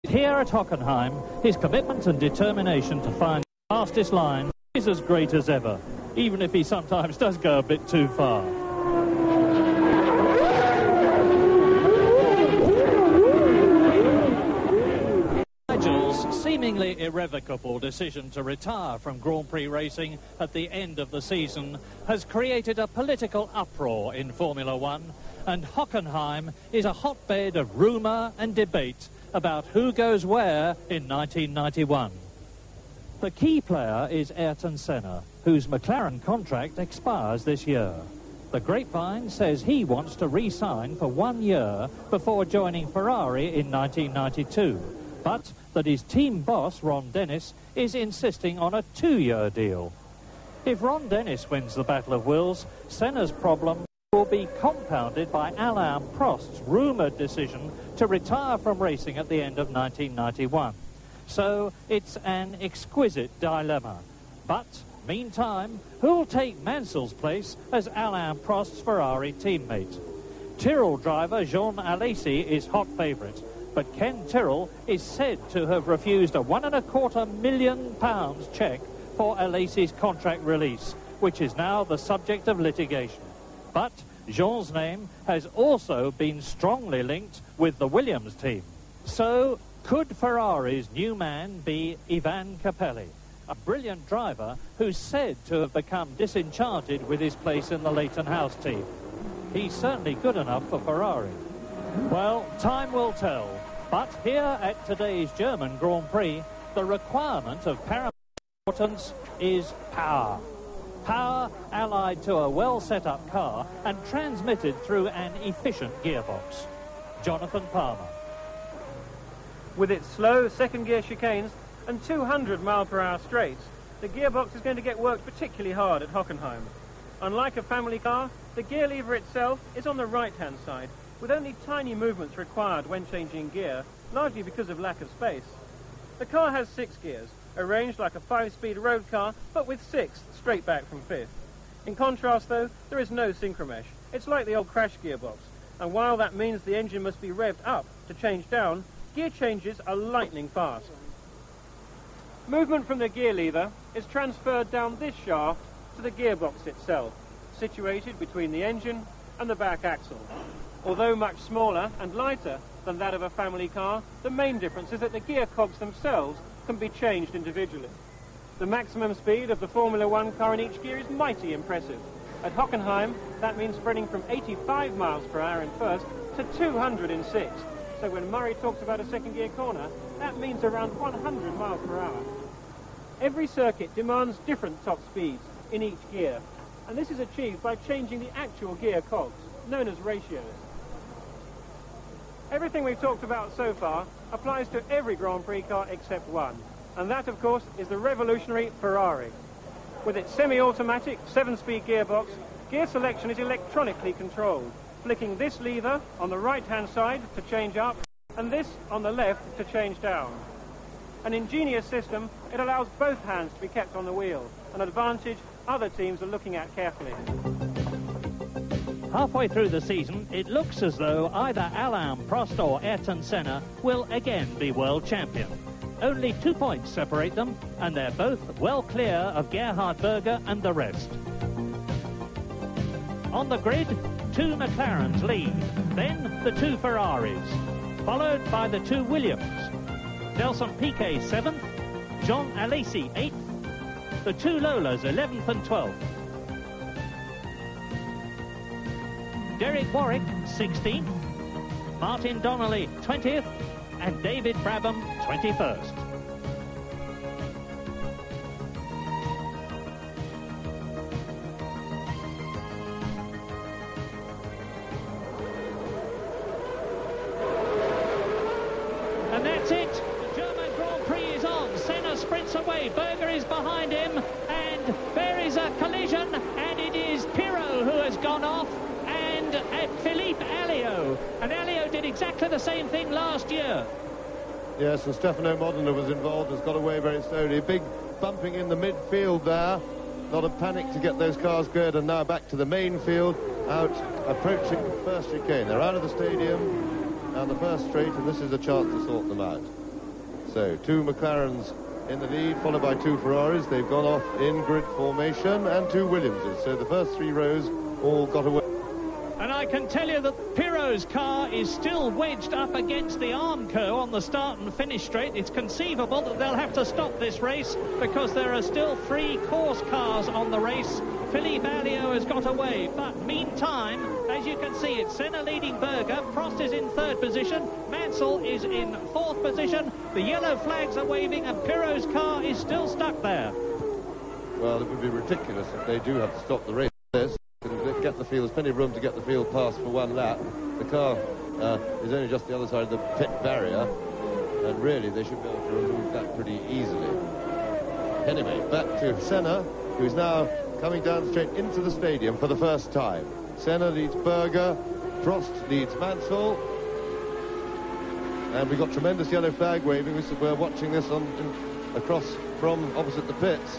Here at Hockenheim, his commitment and determination to find the fastest line is as great as ever, even if he sometimes does go a bit too far. Nigel's seemingly irrevocable decision to retire from Grand Prix racing at the end of the season has created a political uproar in Formula One, and Hockenheim is a hotbed of rumour and debate about who goes where in 1991. The key player is Ayrton Senna, whose McLaren contract expires this year. The grapevine says he wants to re-sign for 1 year before joining Ferrari in 1992, but that his team boss, Ron Dennis, is insisting on a 2-year deal. If Ron Dennis wins the Battle of Wills, Senna's problem will be compounded by Alain Prost's rumoured decision to retire from racing at the end of 1991. So it's an exquisite dilemma. But, meantime, who'll take Mansell's place as Alain Prost's Ferrari teammate? Tyrrell driver Jean Alesi is hot favourite, but Ken Tyrrell is said to have refused a £1.25 million cheque for Alesi's contract release, which is now the subject of litigation. But Jean's name has also been strongly linked with the Williams team. So, could Ferrari's new man be Ivan Capelli, a brilliant driver who's said to have become disenchanted with his place in the Leighton House team? He's certainly good enough for Ferrari. Well, time will tell. But here at today's German Grand Prix, the requirement of paramount importance is power. Power allied to a well-set-up car and transmitted through an efficient gearbox. Jonathan Palmer. With its slow second-gear chicanes and 200-mile-per-hour straights, the gearbox is going to get worked particularly hard at Hockenheim. Unlike a family car, the gear lever itself is on the right-hand side, with only tiny movements required when changing gear, largely because of lack of space. The car has 6 gears, arranged like a 5-speed road car, but with 6th straight back from 5th. In contrast, though, there is no synchromesh. It's like the old crash gearbox, and while that means the engine must be revved up to change down, gear changes are lightning fast. Movement from the gear lever is transferred down this shaft to the gearbox itself, situated between the engine and the back axle. Although much smaller and lighter than that of a family car, the main difference is that the gear cogs themselves can be changed individually. The maximum speed of the Formula One car in each gear is mighty impressive. At Hockenheim, that means spreading from 85 miles per hour in first to 200 in sixth. So when Murray talks about a second gear corner, that means around 100 miles per hour. Every circuit demands different top speeds in each gear, and this is achieved by changing the actual gear cogs, known as ratios. Everything we've talked about so far applies to every Grand Prix car except one, and that, of course, is the revolutionary Ferrari. With its semi-automatic 7-speed gearbox, gear selection is electronically controlled, flicking this lever on the right-hand side to change up, and this on the left to change down. An ingenious system, it allows both hands to be kept on the wheel, an advantage other teams are looking at carefully. Halfway through the season, it looks as though either Alain Prost or Ayrton Senna will again be world champion. Only 2 points separate them, and they're both well clear of Gerhard Berger and the rest. On the grid, 2 McLarens lead, then the 2 Ferraris, followed by the 2 Williams. Nelson Piquet 7th, Jean Alesi 8th, the 2 Lolas 11th and 12th. Derek Warwick 16th, Martin Donnelly 20th, and David Brabham 21st. And that's it. The German Grand Prix is on. Senna sprints away. Berger is behind him. And there is a collision. And it is Pirot who has gone off. And Philippe Alliot. And Alliot did exactly the same thing last year. Yes, and Stefano Modena was involved, has got away very slowly. Big bumping in the midfield there. Not a panic to get those cars good, and now back to the main field, out approaching the first chicane. They're out of the stadium, down the first straight, and this is a chance to sort them out. So 2 McLarens in the lead, followed by 2 Ferraris. They've gone off in grid formation, and 2 Williamses. So the first 3 rows all got away. And I can tell you that Pirro's car is still wedged up against the Armco on the start and finish straight. It's conceivable that they'll have to stop this race because there are still 3 course cars on the race. Philippe Alliot has got away, but meantime, as you can see, it's Senna leading Berger. Prost is in 3rd position. Mansell is in 4th position. The yellow flags are waving, and Pirro's car is still stuck there. Well, it would be ridiculous if they do have to stop the race. And get the field, there's plenty of room to get the field past for 1 lap. The car is only just the other side of the pit barrier, and really they should be able to remove that pretty easily. Anyway, back to Senna, who's now coming down straight into the stadium for the first time. Senna leads Berger, Prost leads Mansell, and we've got tremendous yellow flag waving. We're watching this across from opposite the pits.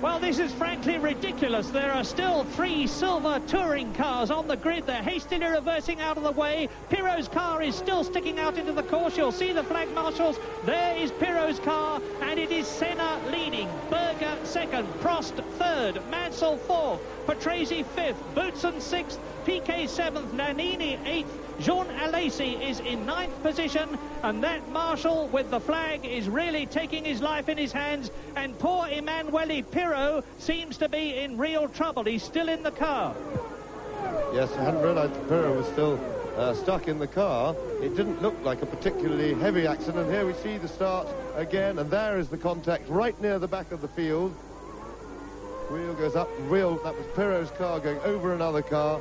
Well, this is frankly ridiculous. There are still 3 silver touring cars on the grid. They're hastily reversing out of the way. Pirro's car is still sticking out into the course. You'll see the flag marshals. There is Pirro's car, and it is Senna leading. Berger 2nd, Prost 3rd, Mansell 4th, Patrese 5th, Boutsen 6th, Piquet 7th, Nannini 8th, Jean Alesi is in 9th position, and that marshal with the flag is really taking his life in his hands, and poor Emanuele Pirro seems to be in real trouble. He's still in the car. Yes, I hadn't realised that Pirro was still stuck in the car. It didn't look like a particularly heavy accident. Here we see the start again, and there is the contact right near the back of the field. Wheel goes up, that was Pirro's car going over another car,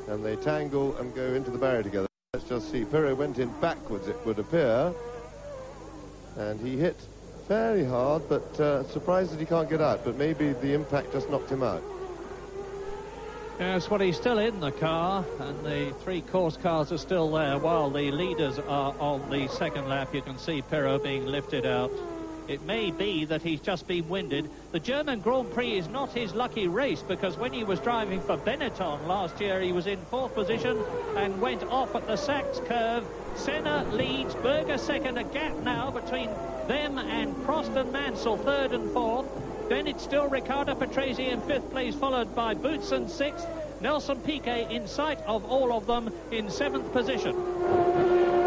and they tangle and go into the barrier together. Let's just see. Pirro went in backwards, it would appear, and he hit fairly hard, but surprised that he can't get out, but maybe the impact just knocked him out. Yes, well, he's still in the car, and the 3 course cars are still there, while the leaders are on the 2nd lap. You can see Pirro being lifted out. It may be that he's just been winded. The German Grand Prix is not his lucky race, because when he was driving for Benetton last year, he was in 4th position and went off at the Sachs curve. Senna leads, Berger 2nd, a gap now between them and Prost and Mansell, 3rd and 4th. Then it's still Riccardo Patrese in 5th place, followed by Boutsen 6th. Nelson Piquet in sight of all of them in 7th position.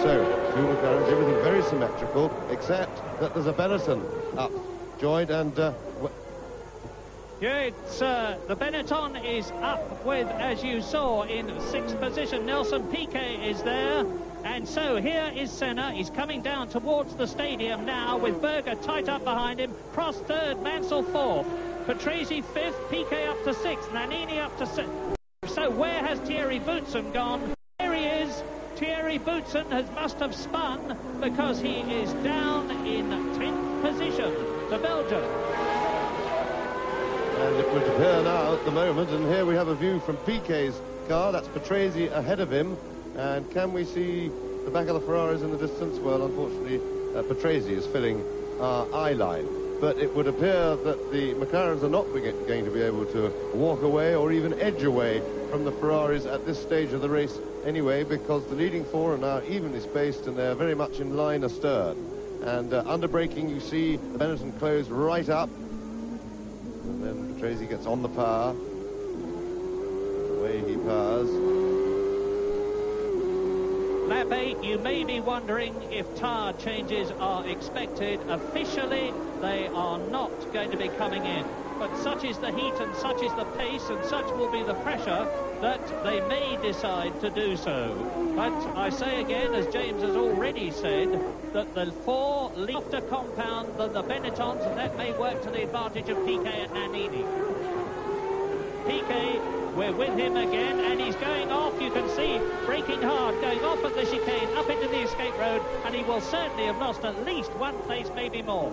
So, 2 McLarens, everything very symmetrical, except that there's a Benetton up, joined, and... Yeah, it's, the Benetton is up with, as you saw, in 6th position. Nelson Piquet is there. And so here is Senna. He's coming down towards the stadium now with Berger tight up behind him. Prost 3rd, Mansell 4th. Patrese 5th, Piquet up to 6th, Nannini up to 6th. So where has Thierry Boutsen gone? There he is. Thierry Boutsen must have spun, because he is down in 10th position, the Belgian. And it would appear now at the moment, and here we have a view from Piquet's car. That's Patrese ahead of him. And can we see the back of the Ferraris in the distance? Well, unfortunately, Patrese is filling our eye line. But it would appear that the McLarens are not going to be able to walk away or even edge away from the Ferraris at this stage of the race anyway, because the leading 4 are now evenly spaced and they're very much in line astern. And under braking, you see the Benetton close right up. And then Patrese gets on the power. The way he powers. Lap 8, you may be wondering if tyre changes are expected. Officially, they are not going to be coming in. But such is the heat and such is the pace and such will be the pressure that they may decide to do so. But I say again, as James has already said, that the 4 softer compound than the Benettons, and that may work to the advantage of Piquet and Nannini. Piquet, we're with him again, and he's going off. You can see, braking hard, going off at the chicane, up into the escape road, and he will certainly have lost at least 1 place, maybe more.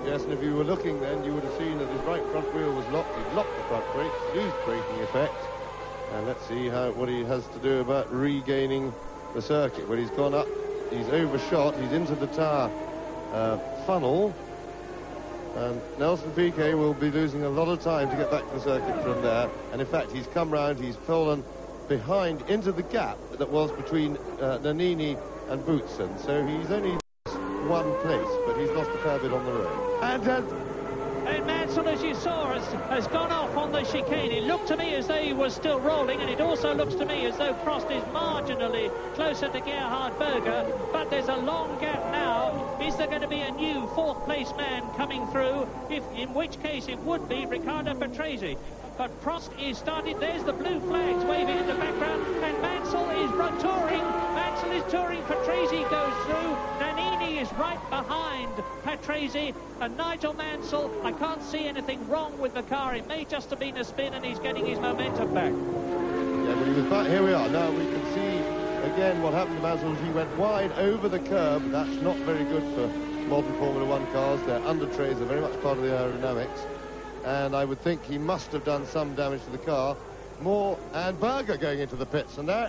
Yes, and if you were looking then, you would have seen that his right front wheel was locked. He'd locked the front brakes, used braking effect. And let's see what he has to do about regaining the circuit. Well, he's gone up, he's overshot, he's into the tyre funnel. And Nelson Piquet will be losing a lot of time to get back to the circuit from there. And in fact, he's come round, he's fallen behind into the gap that was between Nannini and Bootson. So he's only one place, but he's lost a fair bit on the road. And Mansell, as you saw, has gone off on the chicane. It looked to me as though he was still rolling, and it also looks to me as though Prost is marginally closer to Gerhard Berger, but there's a long gap now. Is there going to be a new fourth-place man coming through? In which case it would be Riccardo Patrese. But Prost is started. There's the blue flags waving in the background, and Mansell is touring. Mansell is touring. Patrese goes through. Nannini is right behind Patrese, and Nigel Mansell, I can't see anything wrong with the car. It may just have been a spin, and he's getting his momentum back. Yeah, but he was back. Here we are. Now we can see again what happened to Mansell. He went wide over the curb. That's not very good for modern Formula One cars. Their under trays are very much part of the aerodynamics. And I would think he must have done some damage to the car. More, and Berger going into the pits, and there